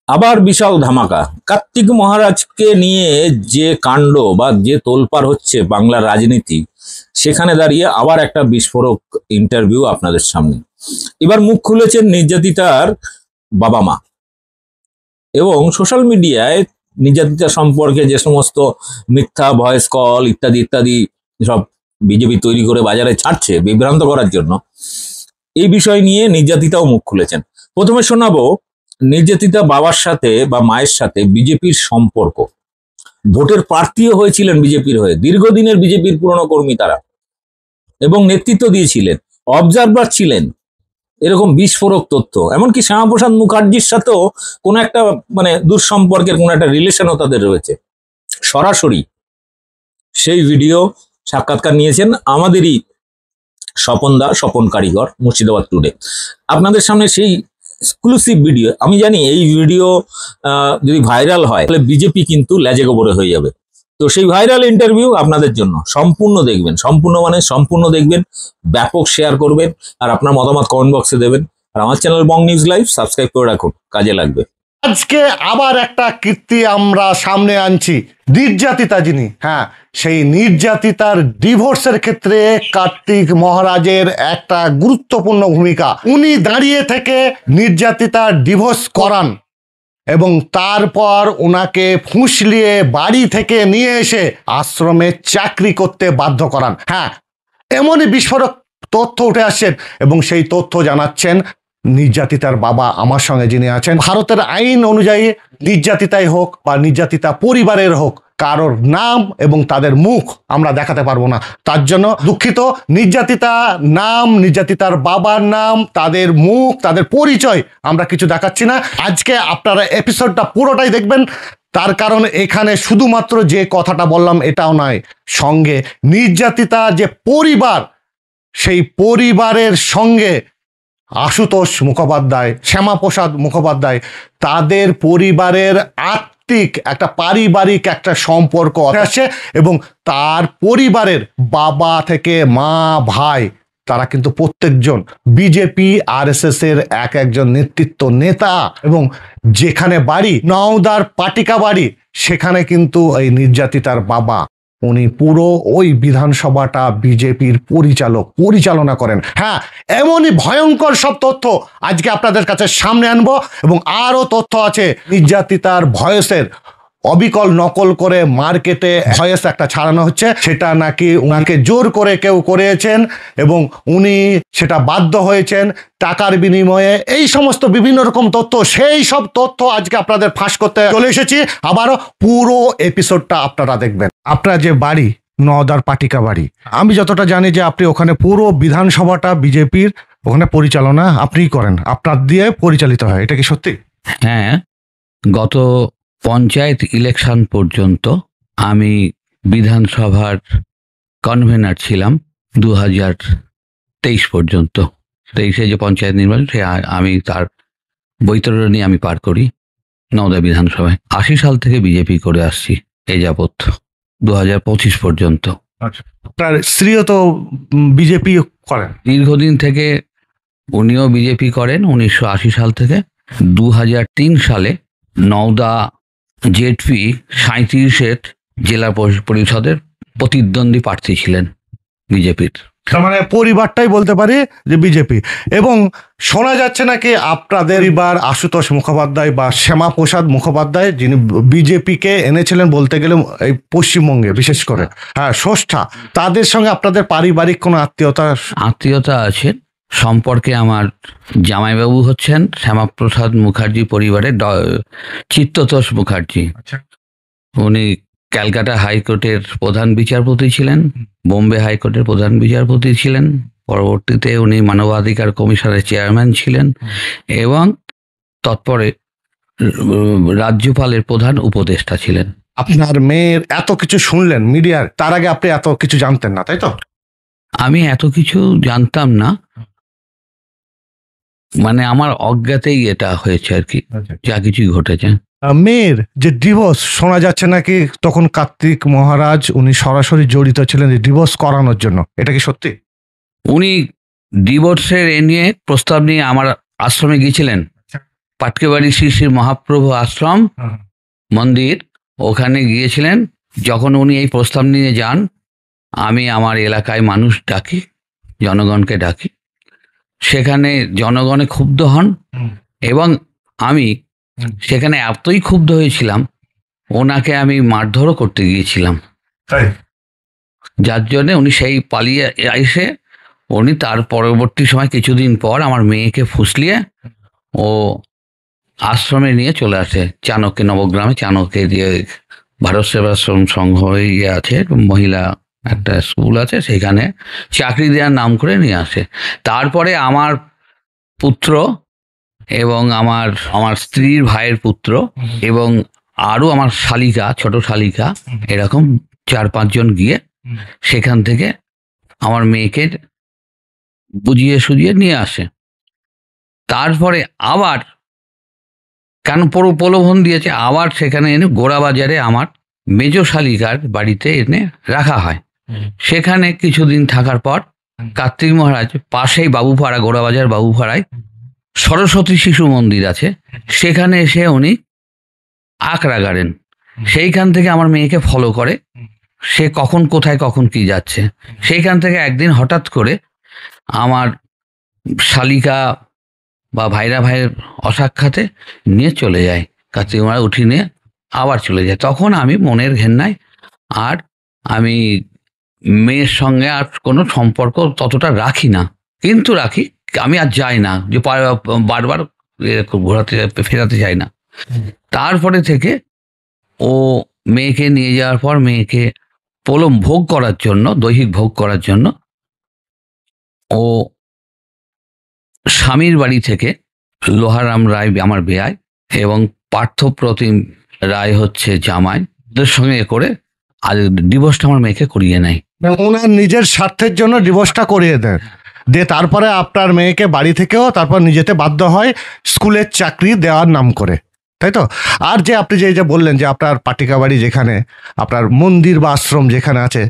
আবার বিশাল ধামাকা। কার্তিক মহারাজকে নিয়ে যে কাণ্ড বা যে তোলপাড় হচ্ছে বাংলার রাজনীতি, সেখানে দাঁড়িয়ে আবার একটা বিস্ফোরক ইন্টারভিউ আপনাদের সামনে। এবার মুখ খুলেছেন নির্যাতিতার বাবা মা, এবং সোশ্যাল মিডিয়ায় নির্যাতিতা সম্পর্কে যে সমস্ত মিথ্যা ভয়েস কল ইত্যাদি ইত্যাদি সব বিজেপি তৈরি করে বাজারে ছাড়ছে বিভ্রান্ত করার জন্য, এই বিষয় নিয়ে নির্যাতিতাও মুখ খুলেছেন। প্রথমে শোনাবো নির্যাতিতা বাবার সাথে বা মায়ের সাথে বিজেপির সম্পর্ক। ভোটের প্রার্থীও হয়েছিলেন বিজেপির হয়ে, দীর্ঘদিনের বিজেপির পুরনো কর্মী তারা, এবং নেতৃত্ব দিয়েছিলেন, অবজারভার ছিলেন। এরকম বিস্ফোরক তথ্য, এমনকি শ্যামাপ্রসাদ মুখার্জির সাথেও কোনো একটা দূর সম্পর্কের কোনো একটা রিলেশনও তাদের রয়েছে। সরাসরি সেই ভিডিও সাক্ষাৎকার নিয়েছেন আমাদেরই স্বপন কারিগর, মুর্শিদাবাদ টুডে। আপনাদের সামনে সেই এক্সক্লুসিভ ভিডিও। আমি জানি এই ভিডিও যদি ভাইরাল হয় তাহলে বিজেপি কিন্তু লেজে গোবরে হয়ে যাবে। তো সেই ভাইরাল ইন্টারভিউ আপনাদের জন্য সম্পূর্ণ দেখবেন, সম্পূর্ণ দেখবেন, ব্যাপক শেয়ার করবেন, আর আপনার মতামত কমেন্ট বক্সে দেবেন। আর আমার চ্যানেল বং নিউজ লাইভ সাবস্ক্রাইব করে রাখুন, কাজে লাগবে। আজকে আবার একটা কীর্তি আমরা সামনে আনছি। নির্যাতিতা যিনি, সেই নির্যাতিতার ডিভোর্সের ক্ষেত্রে কার্তিক মহারাজের একটা গুরুত্বপূর্ণ ভূমিকা। উনি দাঁড়িয়ে থেকে নির্যাতিতার ডিভোর্স করান এবং তারপর ওনাকে ফুঁসলিয়ে বাড়ি থেকে নিয়ে এসে আশ্রমে চাকরি করতে বাধ্য করান। এমনই বিস্ফোরক তথ্য উঠে আসছেন এবং সেই তথ্য জানাচ্ছেন নির্যাতিতার বাবা আমার সঙ্গে যিনি আছেন। ভারতের আইন অনুযায়ী নির্যাতিতাই হোক বা নির্যাতিতা পরিবারের হোক, কারোর নাম এবং তাদের মুখ আমরা দেখাতে পারবো না। তার জন্য দুঃখিত। নির্যাতিতা নাম, নির্যাতিতার বাবার নাম, তাদের মুখ, তাদের পরিচয় আমরা কিছু দেখাচ্ছি না। আজকে আপনারা এপিসোডটা পুরোটাই দেখবেন, তার কারণ এখানে শুধুমাত্র যে কথাটা বললাম এটাও নয়, সঙ্গে নির্যাতিতা যে পরিবার, সেই পরিবারের সঙ্গে আশুতোষ মুখোপাধ্যায়, শ্যামাপ্রসাদ মুখোপাধ্যায়, তাদের পরিবারের আত্মিক একটা পারিবারিক একটা সম্পর্ক আছে এবং তার পরিবারের বাবা থেকে মা, ভাই, তারা কিন্তু প্রত্যেকজন বিজেপি RSS এর একজন নেতৃত্ব নেতা। এবং যেখানে বাড়ি নওদার পাটিকা বাড়ি, সেখানে কিন্তু এই নির্যাতিতার বাবা, উনি পুরো ওই বিধানসভাটা বিজেপির পরিচালনা করেন। এমনই ভয়ঙ্কর সব তথ্য আজকে আপনাদের কাছে সামনে আনবো এবং আরো তথ্য আছে। নির্যাতিতার ভয়েসের অবিকল নকল করে মার্কেটে ভয়েস একটা ছাড়ানো হচ্ছে, সেটা নাকি ওনাকে জোর করে কেউ করিয়েছেন এবং উনি সেটা বাধ্য হয়েছেন টাকার বিনিময়ে। এই সমস্ত বিভিন্ন রকম তথ্য, সেই সব তথ্য আজকে আপনাদের ফাঁস করতে চলে এসেছি। আবারও পুরো এপিসোডটা আপনারা দেখবেন। আপনার যে বাড়ি নওদার পাটিকা বাড়ি, আমি যতটা জানি যে আপনি ওখানে পুরো বিধানসভাটা বিজেপির ওখানে পরিচালনা আপনিই করেন, আপনার দিয়ে পরিচালিত হয়, এটা কি সত্যি? হ্যাঁ, গত পঞ্চায়েত ইলেকশন পর্যন্ত আমি বিধানসভার কনভেনার ছিলাম 2023 পর্যন্ত। 23-এ যে পঞ্চায়েত নির্বাচন, সে আমি তার বৈতরণী আমি পার করি নওদা বিধানসভায়। 80 সাল থেকে বিজেপি করে আসছি এ যাবৎ 2025 পর্যন্ত। আপনার স্ত্রীও তো বিজেপি করেন দীর্ঘদিন থেকে, উনিও বিজেপি করেন 1980 সাল থেকে। 2003 সালে নওদা জেডপি 37-এর জেলা পরিষদের প্রতিদ্বন্দ্বী প্রার্থী ছিলেন বিজেপির। তার মানে পরিবারটাই বলতে পারি যে বিজেপি। এবং শোনা যাচ্ছে নাকি আপনাদের পরিবার আশুতোষ মুখোপাধ্যায় বা শ্যামাপ্রসাদ মুখোপাধ্যায়, যিনি বিজেপিকে এনেছিলেন বলতে গেলে এই পশ্চিমবঙ্গে বিশেষ করে, স্রষ্টা, তাদের সঙ্গে আপনাদের পারিবারিক কোনো আত্মীয়তা আছে। সম্পর্কে আমার জামাইবাবু হচ্ছেন শ্যামাপ্রসাদ মুখার্জি পরিবারের চিত্ততোষ মুখার্জি। উনি ক্যালকাটা হাইকোর্টের প্রধান বিচারপতি ছিলেন, বোম্বে হাইকোর্টের প্রধান বিচারপতি ছিলেন, পরবর্তীতে উনি মানবাধিকার কমিশনের চেয়ারম্যান ছিলেন এবং তৎপরে রাজ্যপালের প্রধান উপদেষ্টা ছিলেন। আপনার মেয়ের এত কিছু শুনলেন মিডিয়ার, তার আগে আপনি এত কিছু জানতেন না, তাই তো? আমি এত কিছু জানতাম না, আমার অজ্ঞাতেই এটা হয়েছে আর কি, যা কিছু ঘটেছে। মেয়ের যে ডিভোর্স শোনা যাচ্ছে নাকি তখন কার্তিক মহারাজ উনি সরাসরি জড়িত ছিলেন ডিভোর্স করানোর জন্য, এটা কি সত্যি? উনি ডিভোর্সের নিয়ে প্রস্তাব নিয়ে আমার আশ্রমে গিয়েছিলেন পাটকেবাড়ি শ্রী শ্রী মহাপ্রভু আশ্রম মন্দির, ওখানে গিয়েছিলেন। যখন উনি এই প্রস্তাব নিয়ে যান, আমি আমার এলাকায় মানুষ ডাকি, জনগণকে ডাকি। সেখানে জনগণে ক্ষুব্ধ হন এবং আমি সেখানে এতই ক্ষুব্ধ হয়েছিলাম, ওনাকে আমি মারধরও করতে গিয়েছিলাম। যার জন্যে উনি সেই পালিয়ে এসে উনি তার পরবর্তী সময় কিছুদিন পর আমার মেয়েকে ফুসলিয়ে ও আশ্রমে নিয়ে চলে আসে। চাণক্য নবগ্রামে, চাণক্যে দিয়ে ভারত সেবাশ্রম সংঘ ইয়ে আছে, মহিলা একটা স্কুল আছে, সেখানে চাকরি দেওয়ার নাম করে নিয়ে আসে। তারপরে আমার পুত্র এবং আমার স্ত্রীর ভাইয়ের পুত্র এবং আরও আমার শালিকা, ছোট শালিকা, এরকম 4-5 জন গিয়ে সেখান থেকে আমার মেয়েকে বুঝিয়ে সুঝিয়ে নিয়ে আসে। তারপরে আবার কেন প্রলোভন দিয়েছে, আবার সেখানে এনে গোড়াবাজারে আমার মেজ শালিকার বাড়িতে এনে রাখা হয়। সেখানে কিছুদিন থাকার পর কার্তিক মহারাজ পাশেই বাবুপাড়া, গোড়াবাজার বাবুপাড়ায় সরস্বতী শিশু মন্দির আছে, সেখানে এসে উনি আঁকড়া গাড়েন। সেইখান থেকে আমার মেয়েকে ফলো করে, সে কখন কোথায় কখন কি যাচ্ছে। সেইখান থেকে একদিন হঠাৎ করে আমার শালিকা বা ভাইরা ভাইয়ের অসাক্ষাতে নিয়ে চলে যায়, কার্তিক মহারাজ উঠিয়ে নিয়ে আবার চলে যায়। তখন আমি মনের ঘেন্নায় আর আমি মেয়ের সঙ্গে আর কোনো সম্পর্ক ততটা রাখি না, কিন্তু রাখি, আমি আর যাই না, যে বারবার ঘোরাতে ফেরাতে চাই না। তারপরে থেকে ও মেয়েকে নিয়ে যাওয়ার পর মেয়েকে ভোগ করার জন্য, দৈহিক ভোগ করার জন্য ও স্বামীর বাড়ি থেকে লোহারাম রায় আমার বেয়াই এবং পার্থপ্রতিম রায় হচ্ছে জামাই, ওদের সঙ্গে করে আর ডিভোর্সটা আমার মেয়েকে করিয়ে নেয়। ওনার নিজের স্বার্থের জন্য ডিভোর্সটা করিয়ে দেন, দিয়ে তারপরে আপনার মেয়েকে বাড়ি থেকেও তারপর নিজেতে বাধ্য হয় স্কুলের চাকরি দেওয়ার নাম করে, তাই তো? আর যে আপনি যে বললেন যে আপনার পাটিকা বাড়ি, যেখানে আপনার মন্দির বা আশ্রম যেখানে আছে,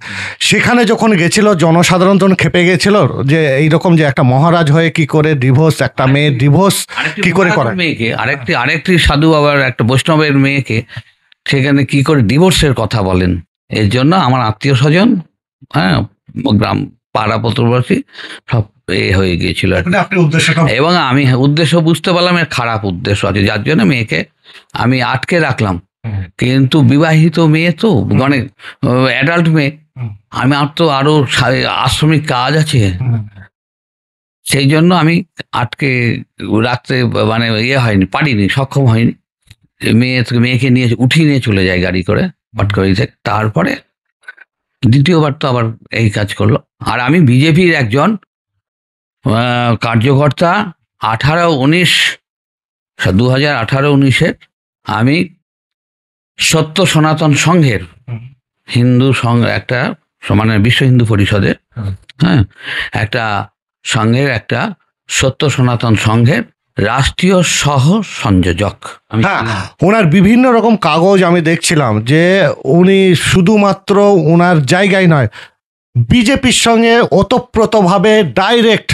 সেখানে যখন গেছিল জনসাধারণ তখন খেপে গেছিল যে এইরকম যে একটা মহারাজ হয়ে কি করে ডিভোর্স, একটা মেয়ের ডিভোর্স কি করে করে, মেয়েকে আরেকটি সাধু বাবার একটা বৈষ্ণবের মেয়েকে সেখানে কি করে ডিভোর্সের কথা বলেন। এর জন্য আমার আত্মীয় স্বজন, হ্যাঁ, গ্রাম পাড়া প্রতিবেশী সব হয়ে গিয়েছিল এবং আমি উদ্দেশ্য বুঝতে পারলাম এর খারাপ উদ্দেশ্য আছে, যার জন্য মেয়েকে আমি আটকে রাখলাম। কিন্তু বিবাহিত মেয়ে তো, অনেক অ্যাডাল্ট মেয়ে, আমার তো আরো আশ্রমিক কাজ আছে, সেই জন্য আমি আটকে রাখতে মানে পারিনি, সক্ষম হয়নি। মেয়েকে নিয়ে উঠিয়ে নিয়ে চলে যায় গাড়ি করে পাটকাবাড়ি থেকে। তারপরে দ্বিতীয়বার তো আবার এই কাজ করলো। আর আমি বিজেপির একজন কার্যকর্তা। 2018-19 আমি সত্য সনাতন সংঘের হিন্দু সংঘ, একটা মানে বিশ্ব হিন্দু পরিষদের, হ্যাঁ, একটা সংঘের, একটা সত্য সনাতন সংঘের রাষ্ট্রীয় সহ সংযোজক। হ্যাঁ, ওনার বিভিন্ন রকম কাগজ আমি দেখছিলাম যে উনি শুধুমাত্র ওনার জায়গায় নয়, বিজেপির সঙ্গে ওতপ্রোতভাবে ডাইরেক্ট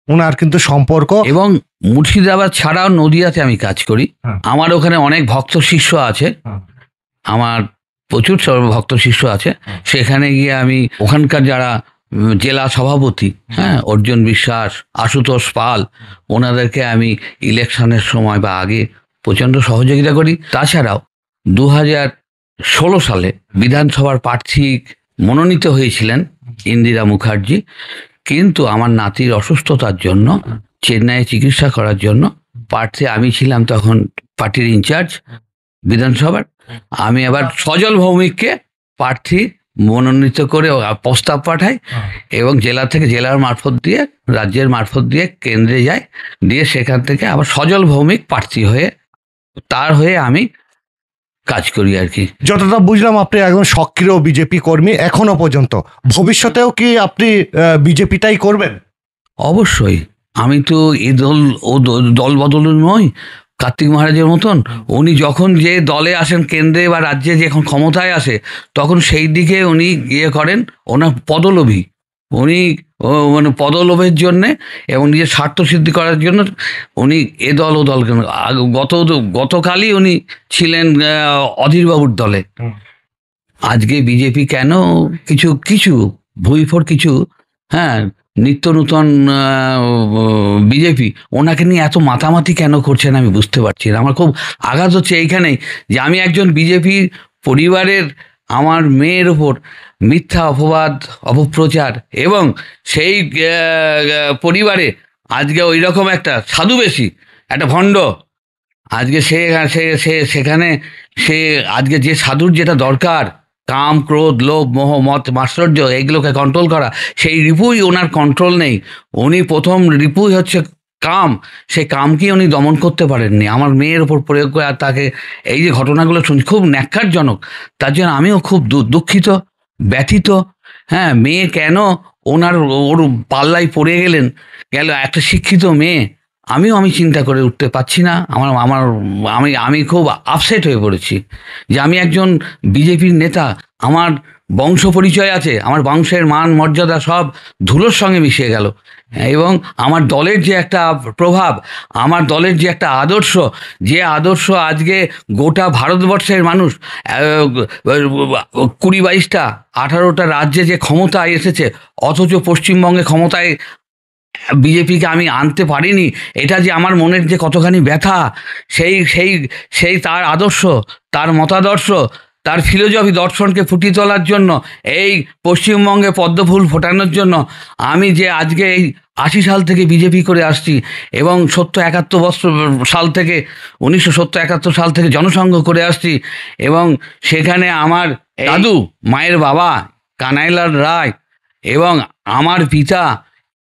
ওনার কিন্তু সম্পর্ক। এবং মুর্শিদাবাদ ছাড়াও নদিয়াতে আমি কাজ করি। আমার ওখানে অনেক ভক্ত শিষ্য আছে, আমার প্রচুর ভক্ত শিষ্য আছে। সেখানে গিয়ে আমি ওখানকার যারা জেলা সভাপতি, হ্যাঁ, অর্জুন বিশ্বাস, আশুতোষ পাল, ওনাদেরকে আমি ইলেকশনের সময় বা আগে প্রচণ্ড সহযোগিতা করি। তাছাড়াও 2016 সালে বিধানসভার প্রার্থী মনোনীত হয়েছিলেন ইন্দিরা মুখার্জি, কিন্তু আমার নাতির অসুস্থতার জন্য চেন্নাইয়ে চিকিৎসা করার জন্য প্রার্থী আমি ছিলাম তখন, পার্টির ইনচার্জ বিধানসভার। আমি আবার সজল ভৌমিককে প্রার্থী মনোনীত করে প্রস্তাব পাঠাই এবং জেলা থেকে, জেলার মারফত দিয়ে, রাজ্যের মারফত দিয়ে কেন্দ্রে যায়, দিয়ে সেখান থেকে আবার সজল ভৌমিক প্রার্থী হয়ে তার হয়ে আমি কাজ করি আর কি। যতটা বুঝলাম আপনি একদম সক্রিয় বিজেপি কর্মী এখনো পর্যন্ত। ভবিষ্যতেও কি আপনি বিজেপিটাই করবেন? অবশ্যই। আমি তো এই দল বদল নই কার্তিক মহারাজের মতন। উনি যখন যে দলে আসেন, কেন্দ্রে বা রাজ্যে যখন ক্ষমতায় আসে, তখন সেই দিকে উনি ইয়ে করেন, ওনার পদলোভী। উনি মানে পদলোভের জন্যে এবং নিজের স্বার্থ সিদ্ধি করার জন্য উনি এ দল ও দল গতকালই উনি ছিলেন অধীরবাবুর দলে। আজকে বিজেপি কেন কিছু কিছু ভুইফোর কিছু, হ্যাঁ, নিত্য নূতন বিজেপি ওনাকে নিয়ে এত মাতামাতি কেন করছেন আমি বুঝতে পারছি না। আমার খুব আঘাত হচ্ছে এইখানেই যে আমি একজন বিজেপি পরিবারের, আমার মেয়ের ওপর মিথ্যা অপবাদ, অপপ্রচার, এবং সেই পরিবারে আজকে ওই রকম একটা সাধুবেশী একটা ভণ্ড, আজকে সে সে সে সেখানে সে আজকে যে সাধুর যেটা দরকার, কাম, ক্রোধ, লোভ, মোহ, মত, মাৎসর্য, এগুলোকে কন্ট্রোল করা, সেই রিপুই ওনার কন্ট্রোল নেই। উনি প্রথম রিপুই হচ্ছে কাম, সেই কামকে উনি দমন করতে পারেননি। আমার মেয়ের ওপর প্রয়োগ করে আর তাকে এই যে ঘটনাগুলো শুনছি খুব ন্যাক্কারজনক। তার জন্য আমিও খুব দুঃখিত, ব্যথিত। হ্যাঁ, মেয়ে কেন ওর পাল্লায় পড়ে গেল একটা শিক্ষিত মেয়ে, আমি চিন্তা করে উঠতে পারছি না। আমি খুব আপসেট হয়ে পড়েছি যে আমি একজন বিজেপির নেতা, আমার বংশ পরিচয় আছে, আমার বংশের মান মর্যাদা সব ধুলোর সঙ্গে মিশিয়ে গেল, এবং আমার দলের যে একটা প্রভাব, আমার দলের যে একটা আদর্শ, যে আদর্শ আজকে গোটা ভারতবর্ষের মানুষ 20-22টা 18টা রাজ্যে যে ক্ষমতায় এসেছে, অথচ পশ্চিমবঙ্গে ক্ষমতায় বিজেপিকে আমি আনতে পারিনি, এটা যে আমার মনের যে কতখানি ব্যথা। সেই সেই সেই তার আদর্শ, তার মতাদর্শ, তার ফিলোজফি দর্শনকে ফুটিয়ে তোলার জন্য, এই পশ্চিমবঙ্গে পদ্মফুল ফোটানোর জন্য আমি যে আজকে এই 80 সাল থেকে বিজেপি করে আসছি, এবং 70-71 সাল থেকে 1970-71 সাল থেকে জনসংঘ করে আসছি, এবং সেখানে আমার দাদু, মায়ের বাবা কানাইলাল রায়, এবং আমার পিতা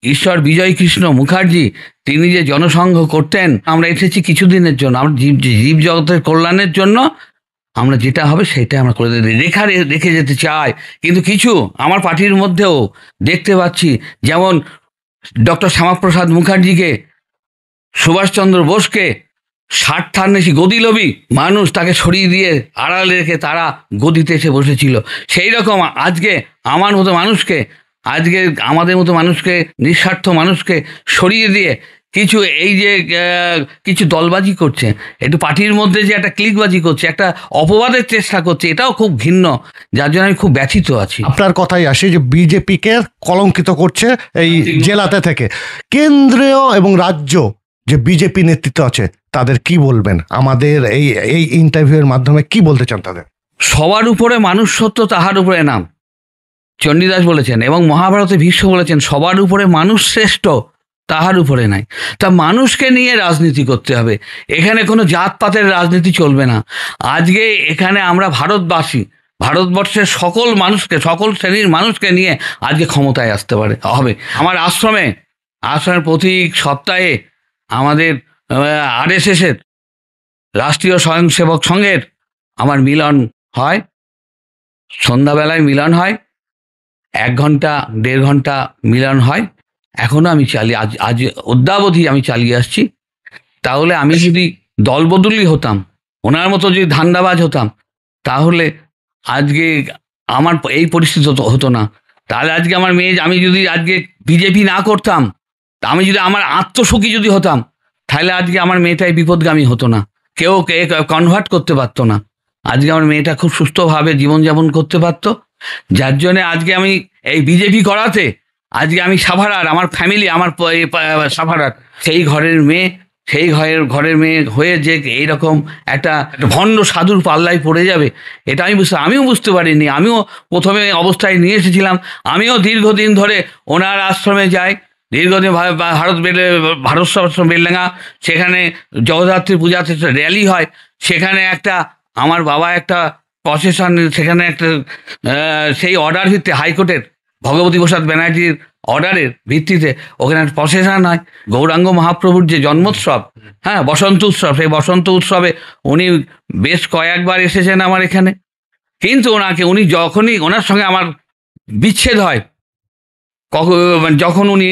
ঈশ্বর বিজয় কৃষ্ণ মুখার্জি, তিনি যে জনসংঘ করতেন। আমরা এসেছি কিছুদিনের জন্য, আমরা জীব জগতের কল্যাণের জন্য, আমরা যেটা হবে সেটাই আমরা করে রেখে যেতে চাই। কিন্তু কিছু আমার পার্টির মধ্যেও দেখতে পাচ্ছি, যেমন ডক্টর শ্যামাপ্রসাদ মুখার্জিকে, সুভাষচন্দ্র বোসকে, স্বার্থান্বেষী গদিলোভী মানুষ তাকে সরিয়ে দিয়ে আড়ালে রেখে তারা গদিতে এসে বসেছিল। সেই রকম আজকে আমার মতো মানুষকে, আজকে আমাদের মতো মানুষকে, নিঃস্বার্থ মানুষকে সরিয়ে দিয়ে কিছু এই যে কিছু দলবাজি করছে, একটু পার্টির মধ্যে যে একটা ক্লিকবাজি করছে, একটা অপবাদের চেষ্টা করছে, এটাও খুব ঘৃণ্য, যার জন্য আমি খুব ব্যথিত আছি। আপনার কথাই আসে যে বিজেপিকে কলঙ্কিত করছে এই জেলাতে থেকে। কেন্দ্রীয় এবং রাজ্য যে বিজেপি নেতৃত্ব আছে তাদের কি বলবেন? আমাদের এই এই ইন্টারভিউয়ের মাধ্যমে কি বলতে চান তাদের? সবার উপরে মানুষ সত্য, তাহার উপরে নাম, চণ্ডীদাস বলেছেন, এবং মহাভারতে ভীষ্ম বলেছেন, সবার উপরে মানুষ শ্রেষ্ঠ, তাহার উপরে নাই। তা মানুষকে নিয়ে রাজনীতি করতে হবে, এখানে কোনো জাতপাতের রাজনীতি চলবে না। আজকে এখানে আমরা ভারতবাসী, ভারতবর্ষের সকল মানুষকে, সকল শ্রেণীর মানুষকে নিয়ে আজকে ক্ষমতায় আসতে হবে। আমার আশ্রমে প্রতি সপ্তাহে আমাদের RSS-এর রাষ্ট্রীয় স্বয়ংসেবক সংঘের আমার মিলন হয়, সন্ধ্যাবেলায় মিলন হয়, 1 ঘন্টা 1.5 ঘন্টা মিলন হয়। এখনো আমি আজ অদ্যাবধি আমি চালিয়ে আসছি। তাহলে আমি যদি দলবদলি হতাম, ওনার মতো যদি ধান্দাবাজ হতাম, তাহলে আজকে আমার এই পরিস্থিতি হতো না। তাহলে আজকে আমার মেয়ে, আমি যদি আজকে বিজেপি না করতাম, আমি যদি আমার আত্মসুখী যদি হতাম, তাহলে আজকে আমার মেয়েটাই বিপদগামী হতো না, কেউ কনভার্ট করতে পারতো না। আজকে আমার মেয়েটা খুব সুস্থভাবে জীবনযাপন করতে পারতো। যার জন্যে আজকে আমি এই বিজেপি করাতে, আজকে আমি সাভারার, আমার ফ্যামিলি, আমার সাভারার সেই ঘরের ঘরের মেয়ে হয়ে যে এইরকম একটা ভণ্ড সাধুর পাল্লায় পড়ে যাবে, এটা আমিও বুঝতে পারিনি। আমিও প্রথমে অবস্থায় নিয়ে এসেছিলাম, আমিও দীর্ঘদিন ধরে ওনার আশ্রমে যাই, দীর্ঘদিন ভারত আশ্রম বেলডাঙ্গা, সেখানে জগদ্ধাত্রী পূজাতে র্যালি হয়, সেখানে একটা আমার বাবা একটা প্রসেশন, সেখানে একটা সেই অর্ডার ভিত্তিতে, হাইকোর্টের ভগবতী প্রসাদ ব্যানার্জির অর্ডারের ভিত্তিতে ওখানে প্রসেশন হয়। গৌরাঙ্গ মহাপ্রভুর যে জন্মোৎসব, হ্যাঁ, বসন্ত উৎসব, সেই বসন্ত উৎসবে উনি বেশ কয়েকবার এসেছেন আমার এখানে। কিন্তু উনি যখনই ওনার সঙ্গে আমার বিচ্ছেদ হয়, যখন উনি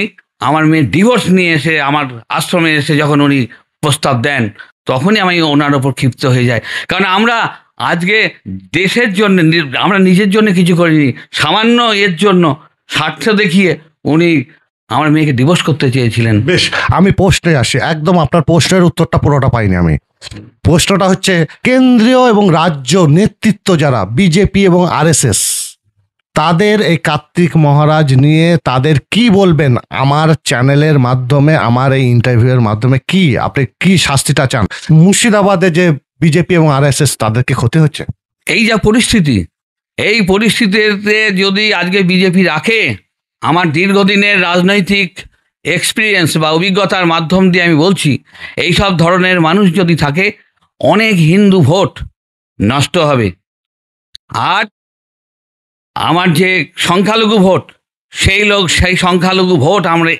আমার মেয়ের ডিভোর্স নিয়ে এসে আমার আশ্রমে এসে যখন উনি প্রস্তাব দেন, তখনই আমি ওনার ওপর ক্ষিপ্ত হয়ে যাই। কারণ আমরা আজকে দেশের জন্য, আমরা নিজের জন্য কিছু করিনি, সামান্য এর জন্য, স্বার্থ দেখিয়ে উনি আমার মেয়েকে ডিভোর্স করতে চেয়েছিলেন। বেশ, আমি প্রশ্নে আসি, একদম আপনার প্রশ্নের উত্তরটা পুরোটা পাইনি আমি। প্রশ্নটা হচ্ছে কেন্দ্রীয় এবং রাজ্য নেতৃত্ব যারা বিজেপি এবং আরএসএস, তাদের এই কার্তিক মহারাজ নিয়ে তাদের কি বলবেন? আমার চ্যানেলের মাধ্যমে, আমার এই ইন্টারভিউয়ের মাধ্যমে কি আপনি কি শাস্তিটা চান? মুর্শিদাবাদে যে বিজেপি এবং আরএসএস তাদের কি ক্ষতি হচ্ছে? এই যা পরিস্থিতি, এই পরিস্থিতিতে যদি আজকে বিজেপি রাখে, আমার দীর্ঘদিনের রাজনৈতিক এক্সপিরিয়েন্স বা অভিজ্ঞতার মাধ্যম দিয়ে আমি বলছি, এই সব ধরনের মানুষ যদি থাকে, অনেক হিন্দু ভোট নষ্ট হবে। আর আমার যে সংখ্যালঘু ভোট, সেই সংখ্যালঘু ভোট আমরা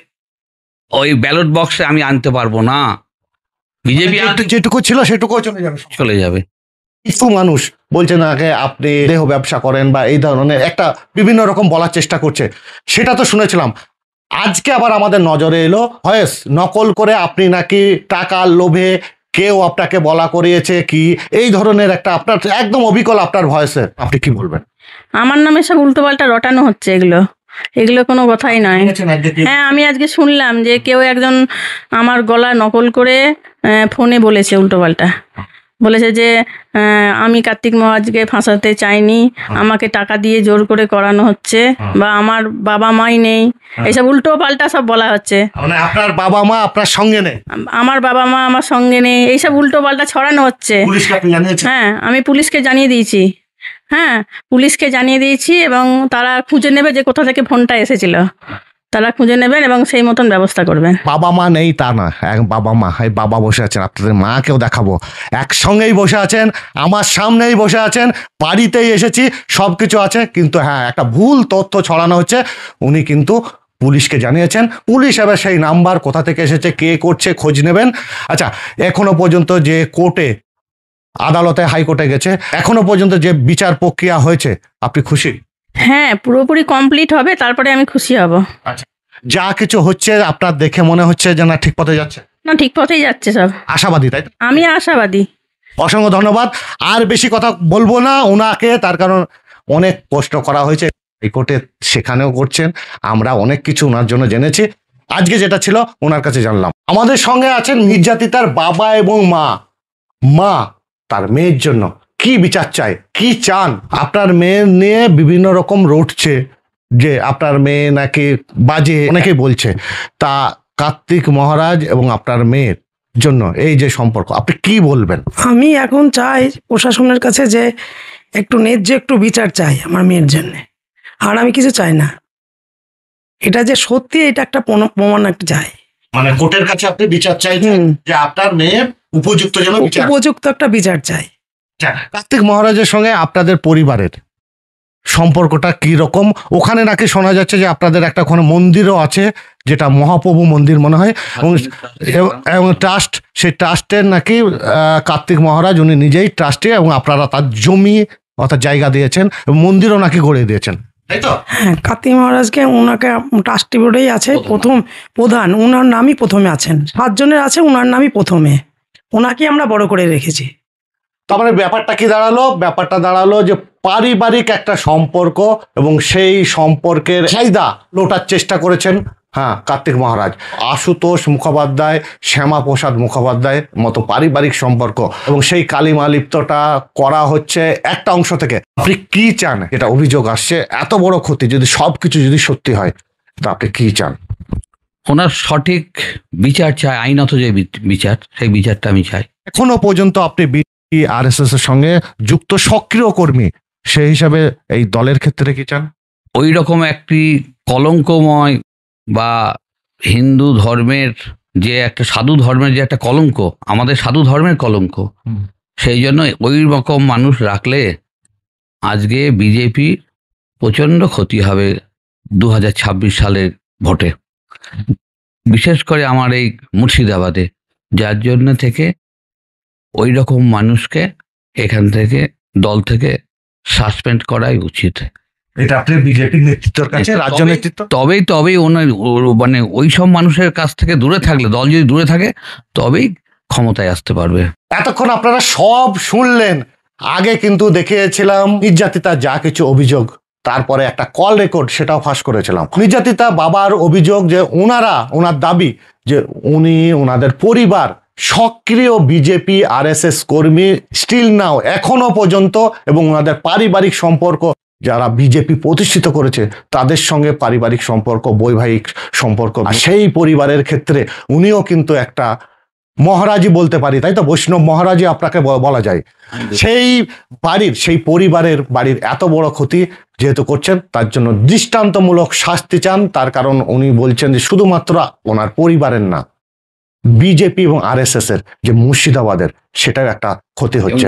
ওই ব্যালট বক্সে আমি আনতে পারবো না। বিজেপি যেটুকু ছিল সেটুকু চলে যাবে। কিছু মানুষ বলছে না আগে আপনি দেহ ব্যবসা করেন বা এই ধরনের একটা বিভিন্ন রকম বলার চেষ্টা করছে, সেটা তো শুনেছিলাম। আজকে আবার আমাদের নজরে এলো ভয়েস নকল করে আপনি নাকি টাকার লোভে কেউ আপনাকে বলা করিয়েছে কি, এই ধরনের একটা আপনার একদম অবিকল আপনার ভয়েসে, আপনি কি বলবেন? আমার নামে সব উল্টোপাল্টা রটানো হচ্ছে, এগুলো কোনো কথাই নয়। হ্যাঁ, আমি আজকে শুনলাম যে কেউ একজন আমার গলা নকল করে ফোনে বলেছে উল্টোপাল্টা, বলেছে যে আমি কার্তিক মহারাজকে ফাঁসাতে চাইনি, আমাকে টাকা দিয়ে জোর করে করানো হচ্ছে, বা আমার বাবা মাই নেই, এইসব উল্টো পাল্টা সব বলা হচ্ছে। মানে আপনার বাবা মা আপনার সঙ্গে নেই? আমার বাবা মা আমার সঙ্গে নেই, এইসব উল্টো পাল্টা ছড়ানো হচ্ছে। পুলিশকে আপনি জানিয়েছেন? হ্যাঁ, আমি পুলিশকে জানিয়ে দিয়েছি। হ্যাঁ, পুলিশকে জানিয়ে দিয়েছি এবং তারা খুঁজে নেবে যে কোথা থেকে ফোনটা এসেছিল, তারা খুঁজে নেবেন এবং সেই মতন ব্যবস্থা করবেন। বাবা মা নেই তা না, বাবা মা, এই বাবা বসে আছেন, আপনাদের মাকেও দেখাবো, একসঙ্গেই বসে আছেন, আমার সামনেই বসে আছেন, বাড়িতেই এসেছি, সব কিছু আছে, কিন্তু হ্যাঁ একটা ভুল তথ্য ছড়ানো হচ্ছে। উনি কিন্তু পুলিশকে জানিয়েছেন, পুলিশ এবার সেই নাম্বার কোথা থেকে এসেছে, কে করছে, খোঁজ নেবেন। আচ্ছা, এখনো পর্যন্ত যে কোর্টে, আদালতে, হাইকোর্টে গেছে, এখনো পর্যন্ত যে বিচার প্রক্রিয়া হয়েছে, আপনি খুশি? হ্যাঁ, পুরোপুরি কমপ্লিট হবে, তারপরে আমি খুশি হব। আচ্ছা, যা কিছু হচ্ছে আপনার দেখে মনে হচ্ছে যে না ঠিক পথে যাচ্ছে? না, ঠিক পথেই যাচ্ছে সব, আশাবাদী, তাই তো? আমি আশাবাদী। অসংখ্য ধন্যবাদ। আর বেশি কথা বলবো না ওনাকে, তার কারণ অনেক প্রশ্ন করা হয়েছে হাইকোর্টে, সেখানেও করছেন, আমরা অনেক কিছু ওনার জন্য জেনেছি। আজকে যেটা ছিল ওনার কাছে জানলাম। আমাদের সঙ্গে আছেন নির্যাতিতার বাবা এবং মা তার মেয়ের জন্য কি বিচার চায়, কি চান? আপনার মেয়ের নিয়ে বিভিন্ন রকম রটছে যে আপনার মেয়ে নাকি বাজে, অনেকেই বলছে, তা কার্তিক মহারাজ এবং আপনার মেয়ের জন্য এই যে সম্পর্ক, আপনি কি বলবেন? আমি এখন চাই প্রশাসনের কাছে যে একটু ন্যায্য একটু বিচার চাই আমার মেয়ের জন্য, আর আমি কিছু চাই না। এটা যে সত্যি, এটা একটা প্রমাণ একটা চাই। মানে কোর্টের কাছে আপনি বিচার চাইছেন যে আপনার মেয়ের উপযুক্ত যেন বিচার, উপযুক্ত একটা বিচার চাই। কার্তিক মহারাজের সঙ্গে আপনাদের পরিবারের সম্পর্কটা কি রকম? ওখানে নাকি শোনা যাচ্ছে যে আপনাদের একটা ওখানে মন্দিরও আছে, যেটা মহাপ্রভু মন্দির মনে হয়, এবং ট্রাস্ট, সেই ট্রাস্টের নাকি কার্তিক মহারাজ উনি নিজেই ট্রাস্টে, এবং আপনারা তার জমি অর্থাৎ জায়গা দিয়েছেন, মন্দিরও নাকি গড়ে দিয়েছেন, তাই তো? হ্যাঁ, কার্তিক মহারাজকে ওনাকে ট্রাস্টি বোর্ডেই আছে প্রধান, ওনার নামই প্রথমে আছেন, 7 জনের আছে, ওনার নামই প্রথমে, ওনাকে আমরা বড় করে রেখেছি। তার মানে ব্যাপারটা কি দাঁড়ালো? ব্যাপারটা দাঁড়ালো যে পারিবারিক একটা সম্পর্ক, এবং সেই সম্পর্কের ফায়দা লোটার চেষ্টা করেছেন হ্যাঁ কার্তিক মহারাজ। আশুতোষ মুখোপাধ্যায়, শ্যামাপ্রসাদ মুখোপাধ্যায়ের মতো পারিবারিক সম্পর্ক, এবং সেই কালিমা লিপ্তটা করা হচ্ছে একটা অংশ থেকে। আপনি কি চান? এটা অভিযোগ আসছে, এত বড় ক্ষতি যদি সবকিছু যদি সত্যি হয়, তা আপনি কি চান? ওনার সঠিক বিচার চাই, আইনত যে বিচার, সেই বিচারটা আমি চাই। এখনো পর্যন্ত আপনি আরএসএস এর সঙ্গে যুক্ত সক্রিয় কর্মী, সেই হিসাবে এই দলের ক্ষেত্রে কি চান? ওই রকম একটি কলঙ্কময় বা হিন্দু ধর্মের যে একটা, সাধু ধর্মের যে একটা কলঙ্ক, আমাদের সাধু ধর্মের কলঙ্ক, সেই জন্য ওই রকম মানুষ রাখলে আজকে বিজেপি প্রচণ্ড ক্ষতি হবে 2026 সালের ভোটে, বিশেষ করে আমার এই মুর্শিদাবাদে, যার জন্য থেকে ওই রকম মানুষকে এখান থেকে, দল থেকে সাসপেন্ড করাই উচিত। এটা আপনি বিজেপির নেতৃত্বের কাছে, রাজ্য নেতৃত্ব, তবেই ওনার মানে ওই সব মানুষের কাছ থেকে দূরে থাকলে, দল যদি দূরে থাকে, তবেই ক্ষমতায় আসতে পারবে। এতক্ষণ আপনারা সব শুনলেন। আগে কিন্তু দেখিয়েছিলাম নির্যাতিতার যা কিছু অভিযোগ তারপরে একটা কল রেকর্ড সেটাও ফাঁস করেছিলাম। নির্যাতিতা বাবার অভিযোগ যে ওনার দাবি যে ওনাদের পরিবার সক্রিয় বিজেপি RSS কর্মী স্টিল নাও এখনো পর্যন্ত, এবং ওনাদের পারিবারিক সম্পর্ক যারা বিজেপি প্রতিষ্ঠিত করেছে তাদের সঙ্গে পারিবারিক সম্পর্ক, বৈবাহিক সম্পর্ক। আর সেই পরিবারের ক্ষেত্রে উনিও কিন্তু একটা মহারাজি বলতে পারি, তাই তো, বৈষ্ণব মহারাজি আপনাকে বলা যায়। সেই পরিবারের বাড়ির এত বড় ক্ষতি যেহেতু করছেন, তার জন্য দৃষ্টান্তমূলক শাস্তি চান। তার কারণ উনি বলছেন যে শুধুমাত্র ওনার পরিবারের না, বিজেপি এবং RSS এর যে মুর্শিদাবাদের সেটাও একটা ক্ষতি হচ্ছে।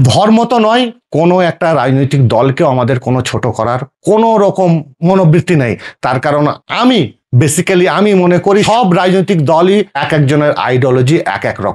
ধর্ম তো নয়, কোনো একটা রাজনৈতিক দলকেও আমাদের কোনো ছোট করার কোনো রকম মনোবৃত্তি নেই। তার কারণ আমি মনে করি সব রাজনৈতিক দলই এক একজনের আইডিওলজি এক এক রকম।